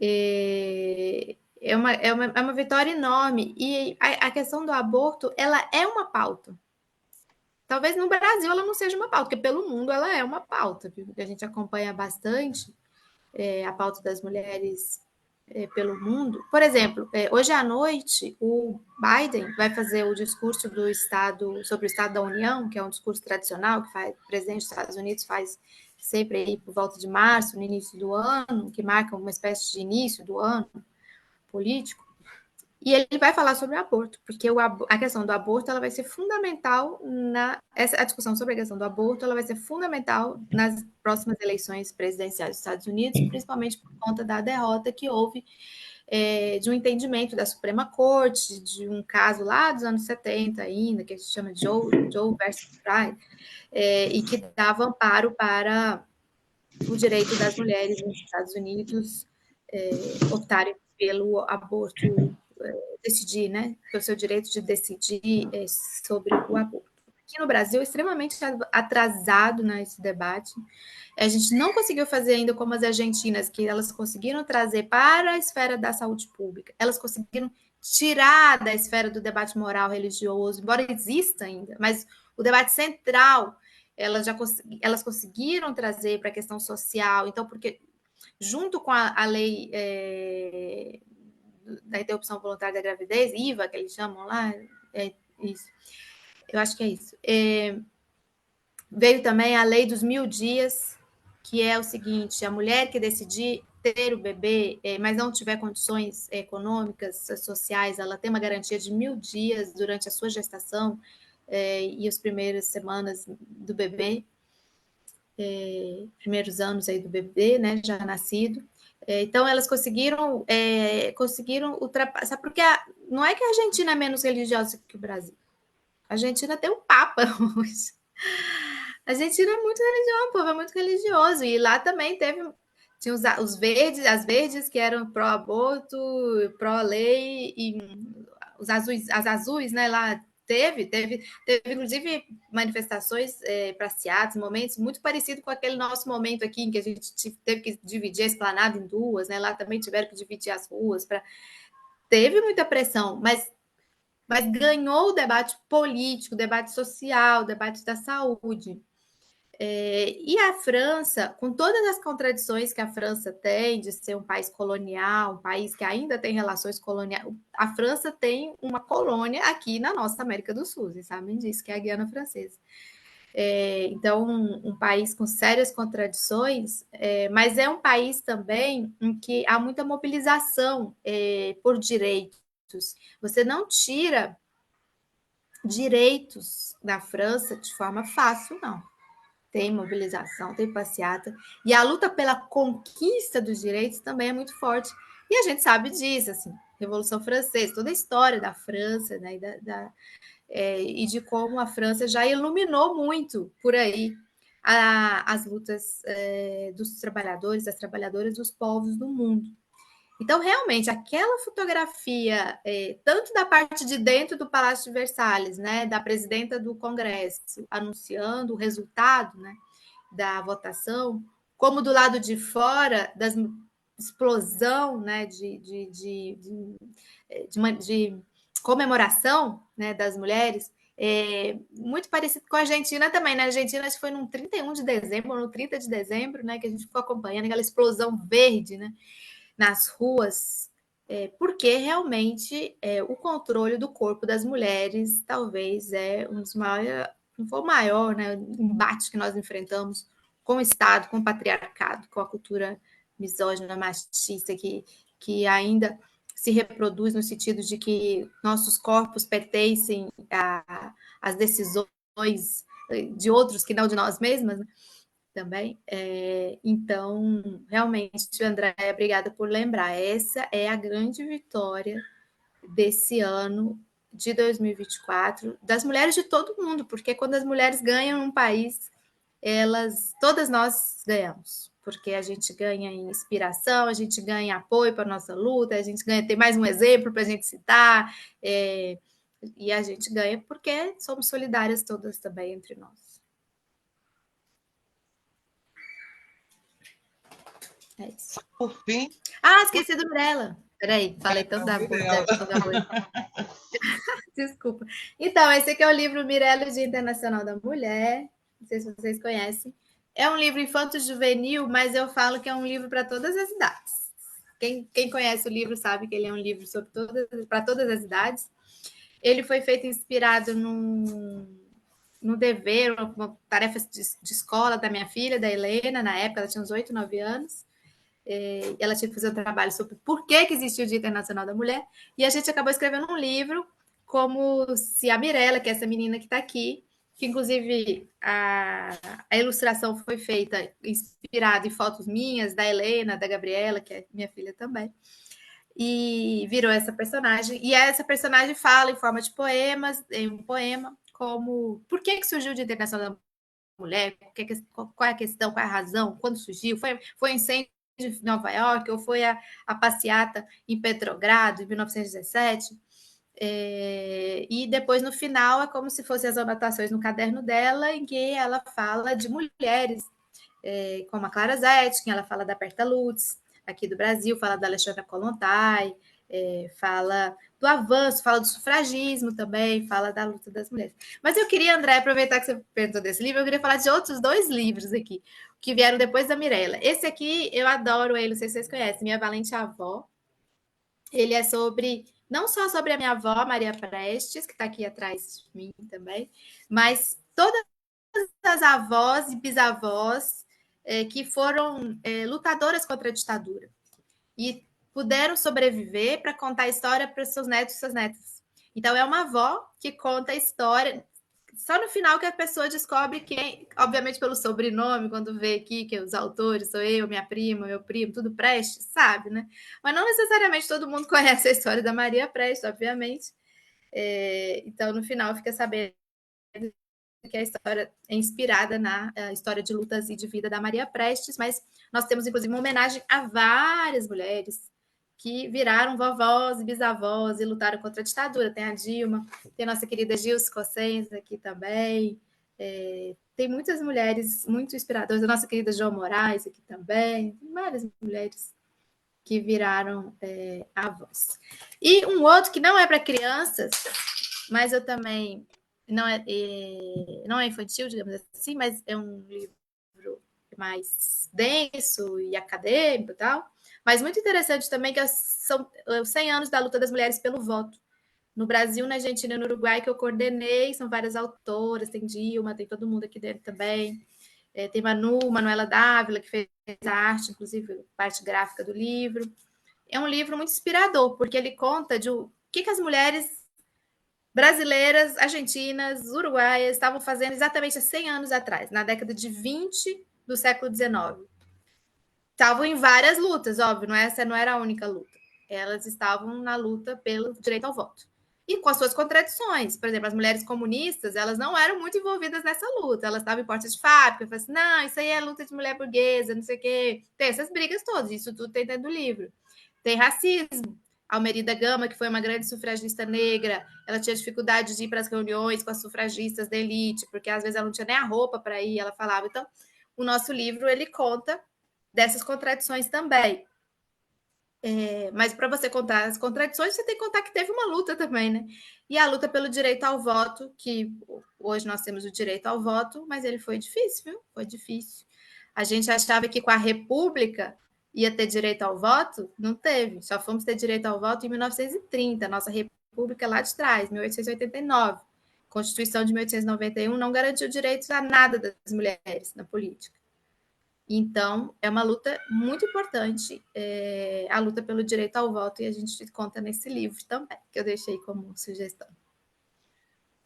Speaker 4: É uma vitória enorme. E a questão do aborto, ela é uma pauta. Talvez no Brasil ela não seja uma pauta, porque pelo mundo ela é uma pauta, porque a gente acompanha bastante a pauta das mulheres pelo mundo. Por exemplo, hoje à noite, o Biden vai fazer o discurso sobre o Estado da União, que é um discurso tradicional que o presidente dos Estados Unidos faz sempre aí por volta de março, no início do ano, que marca uma espécie de início do ano político. E ele vai falar sobre o aborto, porque a questão do aborto ela vai ser fundamental a discussão sobre a questão do aborto ela vai ser fundamental nas próximas eleições presidenciais dos Estados Unidos, principalmente por conta da derrota que houve de um entendimento da Suprema Corte, de um caso lá dos anos 70 ainda, que se chama Joe versus Pride, e que dava amparo para o direito das mulheres nos Estados Unidos optarem pelo aborto, decidir, né, pelo seu direito de decidir sobre o aborto. Aqui no Brasil, extremamente atrasado nesse debate. A gente não conseguiu fazer ainda como as argentinas, que elas conseguiram trazer para a esfera da saúde pública. Elas conseguiram tirar da esfera do debate moral religioso, embora exista ainda, mas o debate central elas conseguiram trazer para a questão social. Então, porque junto com a lei da interrupção voluntária da gravidez, IVA, que eles chamam lá, isso. Eu acho que é isso. Veio também a lei dos 1.000 dias, que é o seguinte: a mulher que decidir ter o bebê, mas não tiver condições econômicas, sociais, ela tem uma garantia de 1.000 dias durante a sua gestação e as primeiras semanas do bebê, primeiros anos aí do bebê, né, já nascido. Então, elas conseguiram ultrapassar, porque não é que a Argentina é menos religiosa que o Brasil. A Argentina tem um papa hoje. A Argentina é muito religiosa, o povo é muito religioso. E lá também tinha os verdes, as verdes que eram pró-aborto, pró-lei, e as azuis, né, lá teve inclusive manifestações praciadas, momentos muito parecidos com aquele nosso momento aqui, em que a gente teve que dividir a esplanada em duas, né? Lá também tiveram que dividir as ruas. Teve muita pressão, mas ganhou o debate político, o debate social, o debate da saúde. E a França, com todas as contradições que a França tem de ser um país colonial, um país que ainda tem relações coloniais, a França tem uma colônia aqui na nossa América do Sul, vocês sabem disso, que é a Guiana Francesa. Então, um país com sérias contradições, mas é um país também em que há muita mobilização por direitos. Você não tira direitos na França de forma fácil, não. Tem mobilização, tem passeata. E a luta pela conquista dos direitos também é muito forte. E a gente sabe disso, assim, Revolução Francesa, toda a história da França, né, e de como a França já iluminou muito por aí as lutas dos trabalhadores, das trabalhadoras, dos povos do mundo. Então, realmente, aquela fotografia, tanto da parte de dentro do Palácio de Versalhes, né, da presidenta do Congresso, anunciando o resultado, né, da votação, como do lado de fora, da explosão, né, de comemoração, né, das mulheres, muito parecido com a Argentina também. Na Argentina, acho que foi no 31 de dezembro, ou no 30 de dezembro, né, que a gente ficou acompanhando aquela explosão verde, né, nas ruas, porque realmente o controle do corpo das mulheres talvez é um dos maiores, não for o maior, né, embate que nós enfrentamos com o Estado, com o patriarcado, com a cultura misógina, machista, que ainda se reproduz no sentido de que nossos corpos pertencem às decisões de outros que não de nós mesmas, né? Também. Então, realmente, Andréia, obrigada por lembrar. Essa é a grande vitória desse ano de 2024, das mulheres de todo mundo, porque quando as mulheres ganham um país, todas nós ganhamos, porque a gente ganha inspiração, a gente ganha apoio para a nossa luta, a gente ganha ter mais um exemplo para a gente citar, e a gente ganha porque somos solidárias todas também entre nós. É isso.
Speaker 1: Por fim...
Speaker 4: Esqueci do Mirella. Peraí, falei tanto da Boa. Desculpa. Então, esse aqui é o livro Mirella, Dia Internacional da Mulher. Não sei se vocês conhecem. É um livro infanto-juvenil, mas eu falo que é um livro para todas as idades. Quem conhece o livro sabe que ele é um livro para todas as idades. Ele foi feito inspirado no dever, uma tarefa de escola da minha filha, da Helena, na época, ela tinha uns 8, 9 anos. Ela tinha que fazer um trabalho sobre por que existiu o Dia Internacional da Mulher, e a gente acabou escrevendo um livro, como se a Mirella, que é essa menina que está aqui, que inclusive a ilustração foi feita inspirada em fotos minhas, da Helena, da Gabriela, que é minha filha também, e virou essa personagem, e essa personagem fala em forma de poemas, em um poema, como por que surgiu o Dia Internacional da Mulher, qual é a questão, qual é a razão, quando surgiu, foi um incêndio de Nova York, ou foi a passeata em Petrogrado, em 1917. E depois, no final, é como se fossem as anotações no caderno dela, em que ela fala de mulheres, como a Clara Zetkin, ela fala da Berta Lutz, aqui do Brasil, fala da Alexandra Kollontai, fala do avanço, fala do sufragismo também, fala da luta das mulheres. Mas eu queria, André, aproveitar que você perguntou desse livro, eu queria falar de outros 2 livros aqui, que vieram depois da Mirella. Esse aqui, eu adoro ele, não sei se vocês conhecem, Minha Valente Avó. Ele é não só sobre a minha avó, Maria Prestes, que está aqui atrás de mim também, mas todas as avós e bisavós que foram lutadoras contra a ditadura. E puderam sobreviver para contar a história para seus netos e suas netas. Então, é uma avó que conta a história. Só no final que a pessoa descobre quem, obviamente pelo sobrenome, quando vê aqui que os autores sou eu, minha prima, meu primo, tudo Prestes, sabe, né? Mas não necessariamente todo mundo conhece a história da Maria Prestes, obviamente. Então, no final, fica sabendo que a história é inspirada na história de lutas e de vida da Maria Prestes, mas nós temos, inclusive, uma homenagem a várias mulheres que viraram vovós e bisavós e lutaram contra a ditadura. Tem a Dilma, tem a nossa querida Gilce Cossens aqui também, tem muitas mulheres muito inspiradoras, a nossa querida João Moraes aqui também, tem várias mulheres que viraram avós. E um outro que não é para crianças, mas eu também não é infantil, digamos assim, mas é um livro mais denso e acadêmico e tal, mas muito interessante também, que são os 100 anos da luta das mulheres pelo voto. no Brasil, na Argentina e no Uruguai, que eu coordenei, são várias autoras, tem Dilma, tem todo mundo aqui dentro também. Tem Manuela Dávila, que fez a arte, inclusive, parte gráfica do livro. É um livro muito inspirador, porque ele conta de o que as mulheres brasileiras, argentinas, uruguaias estavam fazendo exatamente há 100 anos atrás, na década de 20 do século XIX. Estavam em várias lutas, óbvio, essa não era a única luta. Elas estavam na luta pelo direito ao voto. E com as suas contradições. Por exemplo, as mulheres comunistas, elas não eram muito envolvidas nessa luta. Elas estavam em portas de fábrica, falavam assim, não, isso aí é luta de mulher burguesa, não sei o quê. Tem essas brigas todas, isso tudo tem dentro do livro. Tem racismo. Almerida Gama, que foi uma grande sufragista negra, ela tinha dificuldade de ir para as reuniões com as sufragistas da elite, porque às vezes ela não tinha nem a roupa para ir, ela falava. Então, o nosso livro, ele conta dessas contradições também. Mas para você contar as contradições, você tem que contar que teve uma luta também, né? E a luta pelo direito ao voto, que hoje nós temos o direito ao voto, mas ele foi difícil, viu? Foi difícil. A gente achava que com a República ia ter direito ao voto, não teve. Só fomos ter direito ao voto em 1930, nossa República lá de trás, 1889. Constituição de 1891 não garantiu direitos a nada das mulheres na política. Então, é uma luta muito importante, a luta pelo direito ao voto, e a gente conta nesse livro também, que eu deixei como sugestão.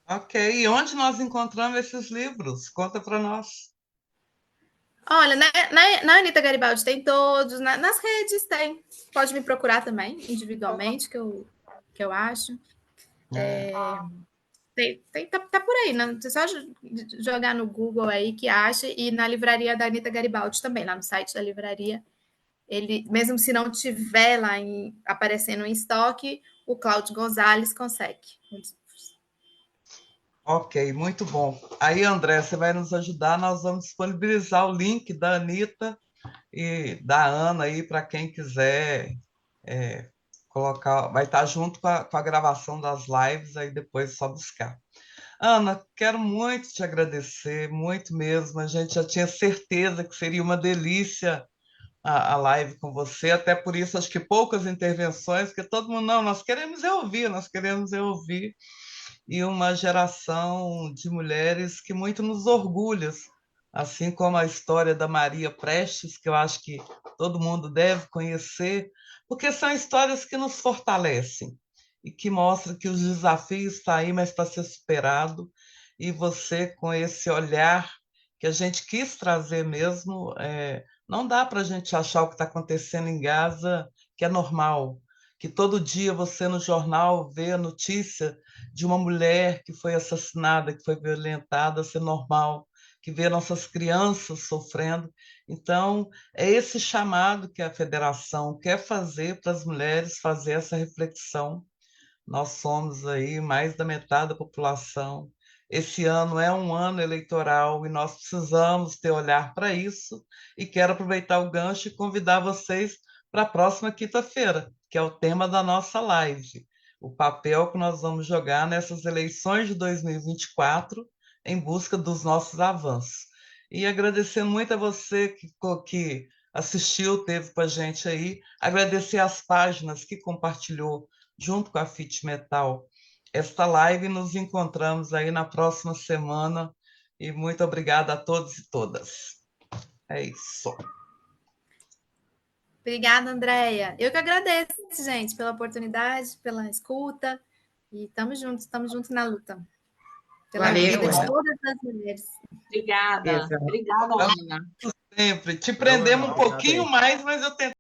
Speaker 1: Ok, e onde nós encontramos esses livros? Conta para nós.
Speaker 4: Olha, na Anita Garibaldi tem todos, nas redes tem. Pode me procurar também, individualmente, que eu acho. Tá por aí, né? Você só jogar no Google aí que acha, e na livraria da Anita Garibaldi também, lá no site da livraria. Ele, mesmo se não tiver lá aparecendo em estoque, o Cláudio Gonzalez consegue.
Speaker 1: Ok, muito bom. Aí, André, você vai nos ajudar, nós vamos disponibilizar o link da Anita e da Ana aí para quem quiser colocar, vai estar junto com a gravação das lives, aí depois é só buscar. Ana, quero muito te agradecer, muito mesmo. A gente já tinha certeza que seria uma delícia a live com você, até por isso acho que poucas intervenções, porque todo mundo, não, nós queremos ouvir, nós queremos ouvir, e uma geração de mulheres que muito nos orgulha, assim como a história da Maria Prestes, que eu acho que todo mundo deve conhecer, porque são histórias que nos fortalecem e que mostram que os desafios estão aí, mas para ser superado, e você com esse olhar que a gente quis trazer mesmo, não dá para a gente achar o que está acontecendo em Gaza que é normal, que todo dia você no jornal vê a notícia de uma mulher que foi assassinada, que foi violentada, ser normal, que vê nossas crianças sofrendo. Então, é esse chamado que a federação quer fazer para as mulheres fazer essa reflexão. Nós somos aí mais da metade da população. Esse ano é um ano eleitoral e nós precisamos ter olhar para isso. E quero aproveitar o gancho e convidar vocês para a próxima quinta-feira, que é o tema da nossa live, o papel que nós vamos jogar nessas eleições de 2024 em busca dos nossos avanços. E agradecendo muito a você que assistiu, teve com a gente aí, agradecer as páginas que compartilhou junto com a Fit Metal esta live. Nos encontramos aí na próxima semana e muito obrigada a todos e todas. É isso.
Speaker 4: Obrigada, Andréia. Eu que agradeço, gente, pela oportunidade, pela escuta, e estamos juntos na luta. Pela vida de todas as mulheres.
Speaker 3: Obrigada. Obrigada, Ana.
Speaker 1: Sempre. Te prendemos um pouquinho mais, mas eu tentei.